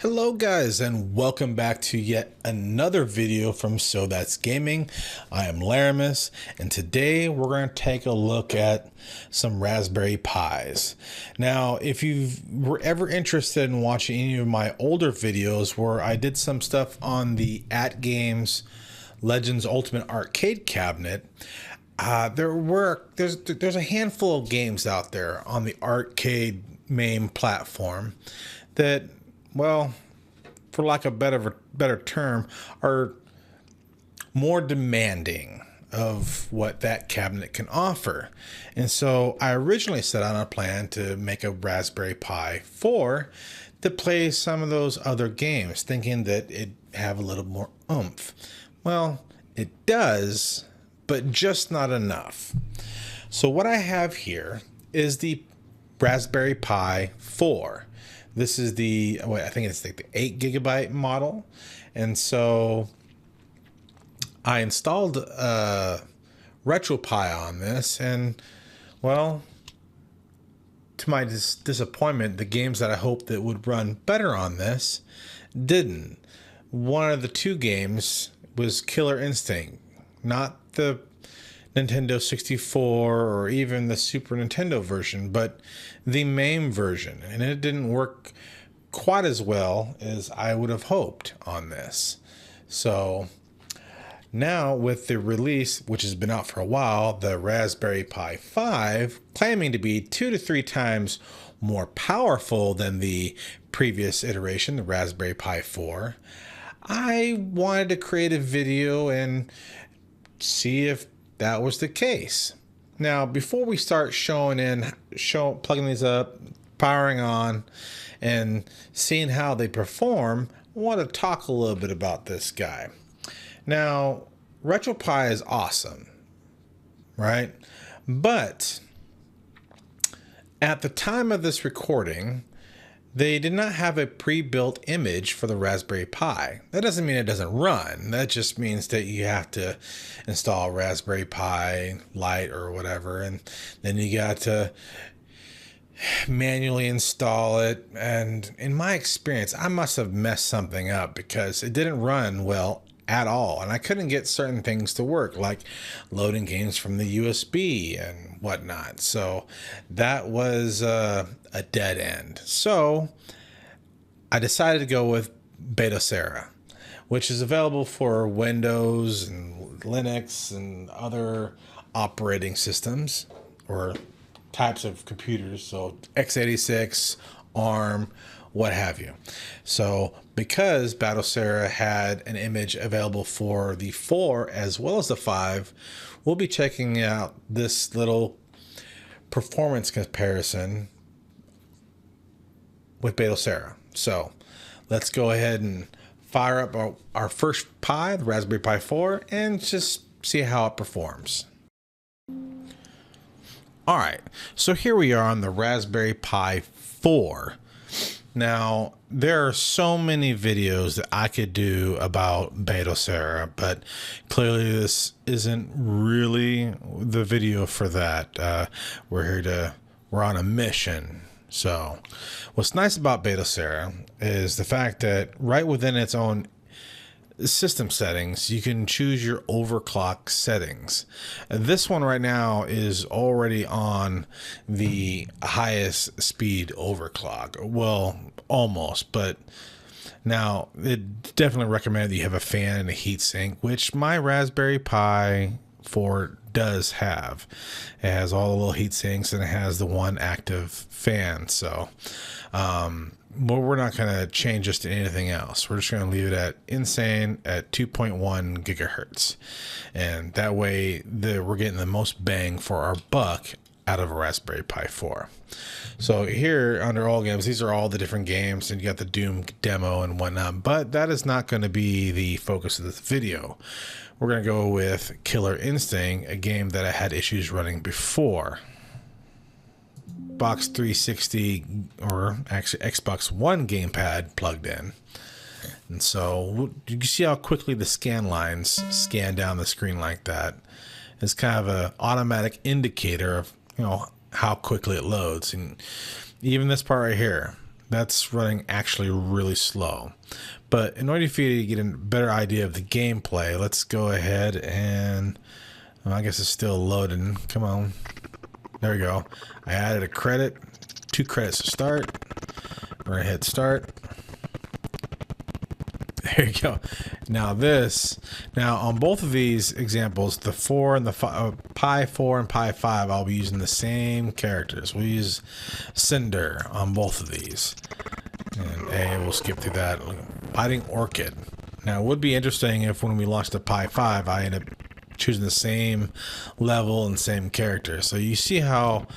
Hello guys, and welcome back to yet another video from So That's Gaming. I am Laramus, and today we're going to take a look at some Raspberry Pis. Now, if you were ever interested in watching any of my older videos where I did some stuff on the At Games Legends Ultimate Arcade Cabinet, there's a handful of games out there on the arcade MAME platform that, well, for lack of a better term, are more demanding of what that cabinet can offer. And so I originally set out a plan to make a Raspberry Pi 4 to play some of those other games, thinking that it'd have a little more oomph. Well, it does, but just not enough. So what I have here is the Raspberry Pi 4. This is the, I think it's like the 8 gigabyte model. And so I installed RetroPie on this, and well, to my disappointment, the games that I hoped that would run better on this didn't. One of the two games was Killer Instinct, not the Nintendo 64 or even the Super Nintendo version, but the MAME version, and it didn't work quite as well as I would have hoped on this. So now with the release, which has been out for a while, the Raspberry Pi 5, claiming to be 2 to 3 times more powerful than the previous iteration, the Raspberry Pi 4, I wanted to create a video and see if that was the case. Now, before we start plugging these up, powering on, and seeing how they perform, I want to talk a little bit about this guy. Now, RetroPie is awesome, right? But at the time of this recording, they did not have a pre-built image for the Raspberry Pi. That doesn't mean it doesn't run. That just means that you have to install Raspberry Pi Lite or whatever, and then you got to manually install it. And in my experience, I must have messed something up because it didn't run well at all, and I couldn't get certain things to work, like loading games from the USB and whatnot. So that was a dead end. So I decided to go with Batocera, which is available for Windows and Linux and other operating systems or types of computers, so x86, ARM, what have you. So because Batocera had an image available for the 4 as well as the 5, we'll be checking out this little performance comparison with Batocera. So let's go ahead and fire up our first Pi, the Raspberry Pi 4, and just see how it performs. All right, so here we are on the Raspberry Pi 4. Now, there are so many videos that I could do about Batocera, but clearly this isn't really the video for that. We're on a mission. So what's nice about Batocera is the fact that right within its own system settings, you can choose your overclock settings. This one right now is already on the highest speed overclock. Well, almost, but now it definitely recommend that you have a fan and a heatsink, which my Raspberry Pi 4 does have. It has all the little heat sinks and it has the one active fan. So well, we're not going to change this to anything else. We're just going to leave it at insane at 2.1 gigahertz. And that way we're getting the most bang for our buck out of a Raspberry Pi 4. So here under all games, these are all the different games, and you got the Doom demo and whatnot, but that is not going to be the focus of this video. We're going to go with Killer Instinct, a game that I had issues running before. Xbox 360 or actually Xbox One gamepad plugged in. And so you see how quickly the scan lines scan down the screen like that. It's kind of an automatic indicator of, how quickly it loads. And even this part right here, That's running actually really slow. But in order for you to get a better idea of the gameplay, let's go ahead and, well, I guess it's still loading. Come on. There we go. I added a credit, 2 credits to start. We're gonna hit start. There you go. Now on both of these examples, the 4 and the Pi 4 and Pi 5, I'll be using the same characters. We'll use Cinder on both of these. And we'll skip through that. Fighting Orchid. Now, it would be interesting if when we launched the Pi 5, I ended up choosing the same level and same character. So you see how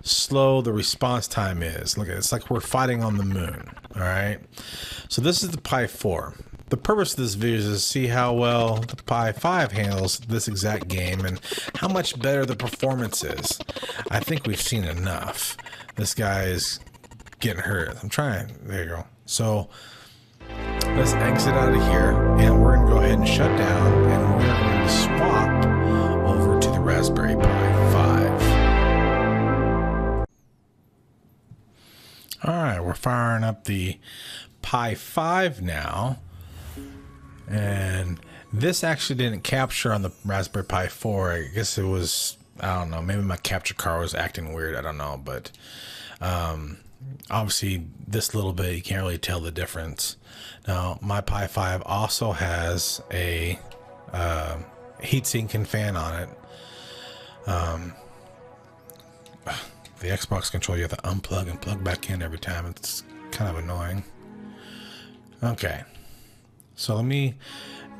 slow the response time is. Look, it's like we're fighting on the moon. All right. So this is the Pi 4. The purpose of this video is to see how well the Pi 5 handles this exact game and how much better the performance is. I think we've seen enough. This guy is getting hurt. I'm trying. There you go. So let's exit out of here, and we're going to go ahead and shut down, and we're going to swap over to the Raspberry Pi 5. All right, we're firing up the Pi 5 now. And this actually didn't capture on the Raspberry Pi 4. I guess it was, I don't know, maybe my capture card was acting weird. I don't know. But obviously, this little bit, you can't really tell the difference. Now, my Pi 5 also has a heatsink and fan on it. The Xbox controller, you have to unplug and plug back in every time. It's kind of annoying. Okay. So let me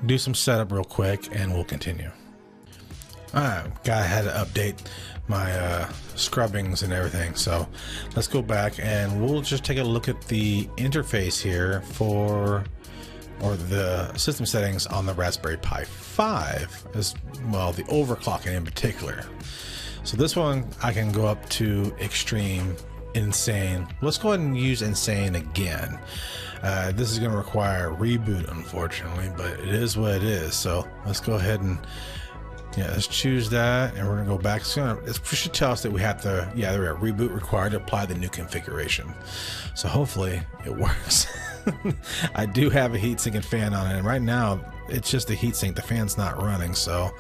do some setup real quick and we'll continue. Alright, I had to update my scrubbings and everything. So let's go back and we'll just take a look at the interface here or the system settings on the Raspberry Pi 5, as well, the overclocking in particular. So this one I can go up to extreme, insane. Let's go ahead and use insane again. This is going to require a reboot, unfortunately, but it is what it is. So let's go ahead and let's choose that, and we're going to go back. It should tell us that we have to, there we are, reboot required to apply the new configuration. So hopefully it works. I do have a heatsink and fan on it, and right now it's just the heatsink. The fan's not running, so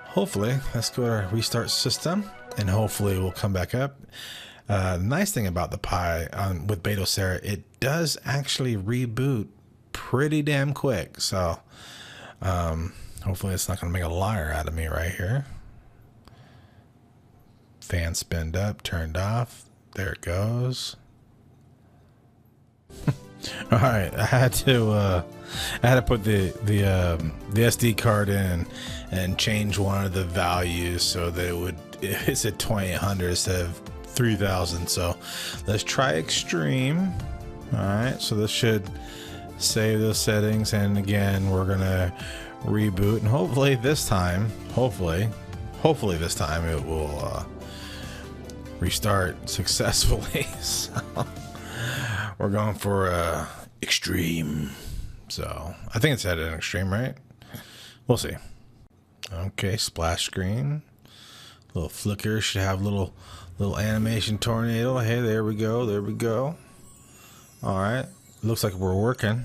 hopefully let's go to restart system, and hopefully we'll come back up. The nice thing about the Pi with Batocera, it does actually reboot pretty damn quick. So hopefully it's not going to make a liar out of me right here. Fan spinned up, turned off. There it goes. All right, I had to put the SD card in and change one of the values so that it said 2800 instead of 3000. So let's try extreme. All right, so this should save those settings, and again we're gonna reboot, and hopefully this time this time it will restart successfully. So we're going for extreme. So I think it's set in extreme, right? We'll see. Okay, splash screen, little flicker, should have little animation tornado. Hey, there we go. All right, looks like we're working.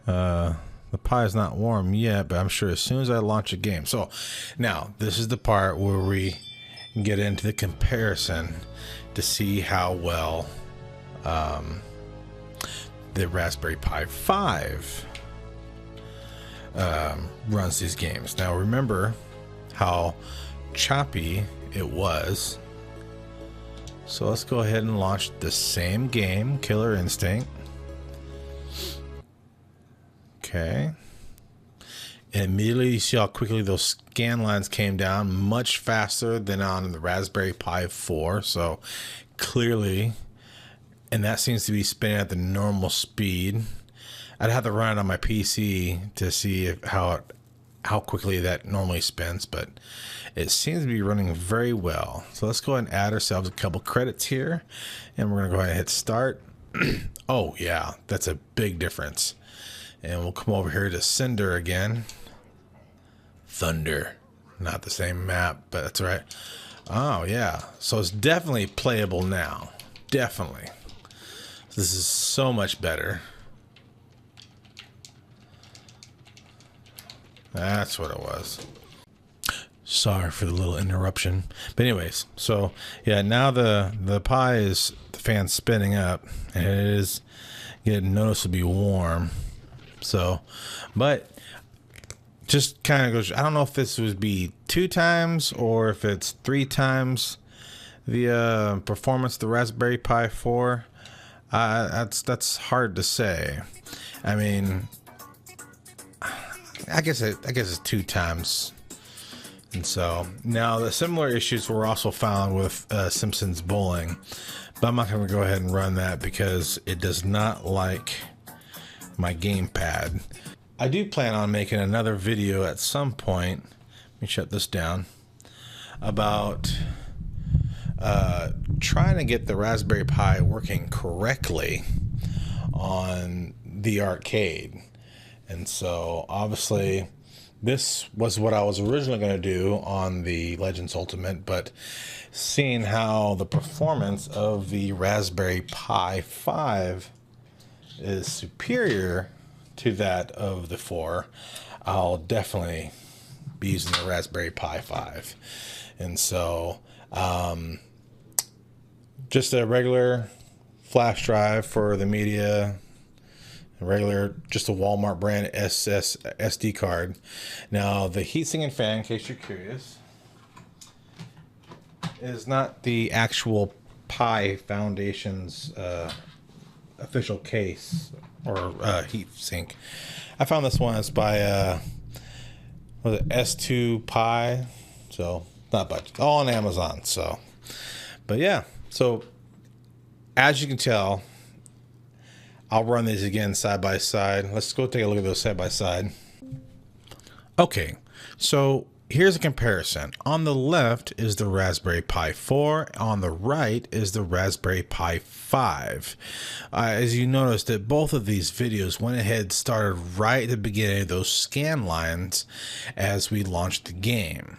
The Pi is not warm yet, but I'm sure as soon as I launch a game. So now this is the part where we get into the comparison to see how well the Raspberry Pi 5 runs these games. Now remember how choppy it was. So let's go ahead and launch the same game, Killer Instinct. Okay. And immediately you see how quickly those scan lines came down, much faster than on the Raspberry Pi 4. So clearly, and that seems to be spinning at the normal speed. I'd have to run it on my PC to see how quickly that normally spins, but it seems to be running very well. So let's go ahead and add ourselves a couple credits here, and we're gonna go ahead and hit start. Oh yeah, that's a big difference. And we'll come over here to Cinder again. Thunder, not the same map, but that's right. Oh yeah, so it's definitely playable now. Definitely. This is so much better. That's what it was. Sorry for the little interruption. But anyways, so yeah, now the fan's spinning up and it is getting noticeably warm. So, but just kind of goes, I don't know if this would be 2 times or if it's 3 times the performance of the Raspberry Pi 4. That's hard to say. I mean, I guess it's 2 times. And so now the similar issues were also found with Simpsons Bowling, but I'm not going to go ahead and run that because it does not like my gamepad. I do plan on making another video at some point. Let me shut this down. About trying to get the Raspberry Pi working correctly on the arcade. And so obviously this was what I was originally going to do on the Legends Ultimate, but seeing how the performance of the Raspberry Pi 5 is superior to that of the 4, I'll definitely be using the Raspberry Pi 5. And so just a regular flash drive for the media, just a Walmart brand SD card. Now the heatsink and fan, in case you're curious, is not the actual Pi Foundation's official case or heatsink. I found this one. It's by was it S2 Pi? So not much. All on Amazon. So, but yeah. So as you can tell, I'll run these again side by side. Let's go take a look at those side by side. Okay, so here's a comparison. On the left is the Raspberry Pi 4. On the right is the Raspberry Pi 5. As you noticed that both of these videos went ahead, started right at the beginning of those scan lines as we launched the game.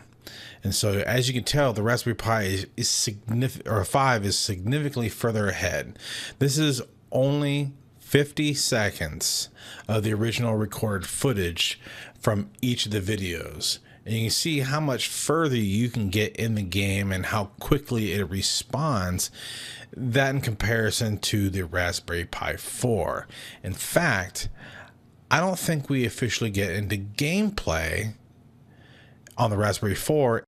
And so as you can tell, the Raspberry Pi is significant, or 5 is significantly further ahead. This is only 50 seconds of the original recorded footage from each of the videos. And you can see how much further you can get in the game and how quickly it responds. That in comparison to the Raspberry Pi 4. In fact, I don't think we officially get into gameplay on the Raspberry 4.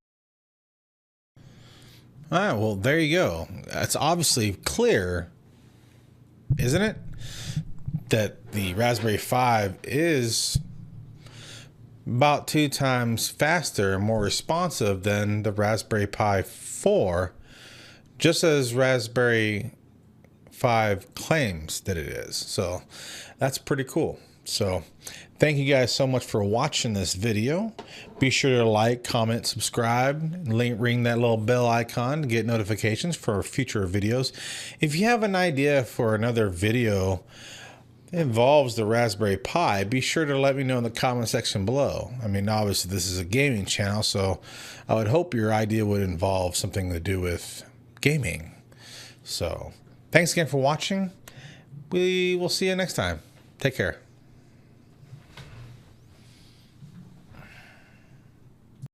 All right, well, there you go. It's obviously clear, isn't it, that the Raspberry 5 is about 2 times faster and more responsive than the Raspberry Pi 4, just as Raspberry 5 claims that it is. So that's pretty cool. So thank you guys so much for watching this video. Be sure to like, comment, subscribe, ring that little bell icon to get notifications for future videos. If you have an idea for another video that involves the Raspberry Pi, be sure to let me know in the comment section below. I mean, obviously this is a gaming channel, so I would hope your idea would involve something to do with gaming. So thanks again for watching. We will see you next time. Take care.